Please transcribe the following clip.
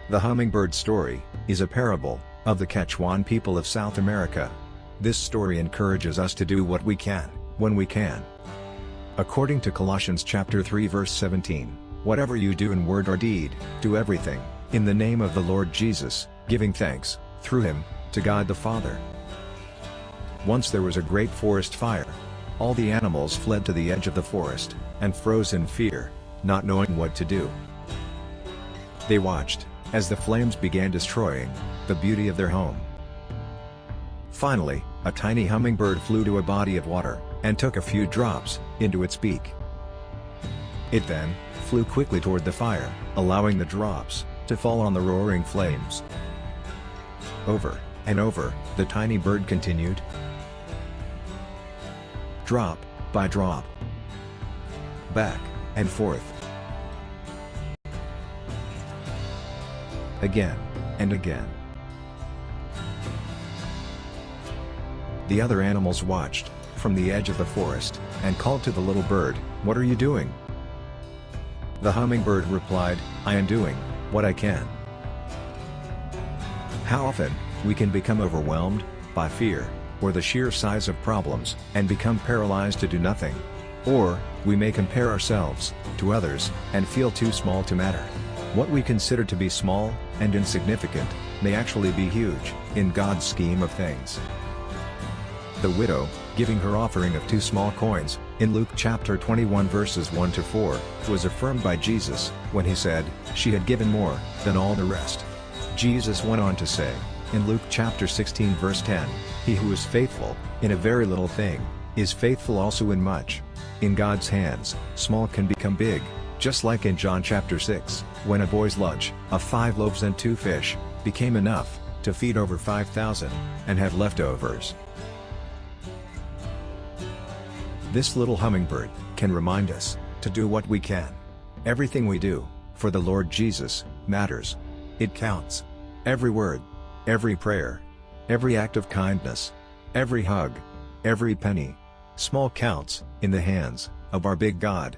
The Hummingbird Story is a parable of the Quechuan people of South America. This story encourages us to do what we can, when we can. According to Colossians chapter 3 verse 17, "Whatever you do in word or deed, do everything, in the name of the Lord Jesus, giving thanks, through him, to God the Father." Once there was a great forest fire. All the animals fled to the edge of the forest, and froze in fear, not knowing what to do. They watched, as the flames began destroying the beauty of their home. Finally, a tiny hummingbird flew to a body of water, and took a few drops into its beak. It then flew quickly toward the fire, allowing the drops to fall on the roaring flames. Over and over, the tiny bird continued, drop by drop, back and forth, again and again. The other animals watched from the edge of the forest, and called to the little bird, "What are you doing?" The hummingbird replied, "I am doing what I can." How often we can become overwhelmed by fear, or the sheer size of problems, and become paralyzed to do nothing. Or, we may compare ourselves to others, and feel too small to matter. What we consider to be small and insignificant may actually be huge in God's scheme of things. The widow, giving her offering of 2 small coins, in Luke chapter 21 verses 1 to 4, was affirmed by Jesus, when he said, she had given more than all the rest. Jesus went on to say, in Luke chapter 16 verse 10, "He who is faithful in a very little thing, is faithful also in much." In God's hands, small can become big, just like in John chapter 6, when a boy's lunch, of 5 loaves and 2 fish, became enough to feed over 5,000, and have leftovers. This little hummingbird can remind us to do what we can. Everything we do for the Lord Jesus matters. It counts. Every word, every prayer, every act of kindness, every hug, every penny, small counts in the hands of our big God.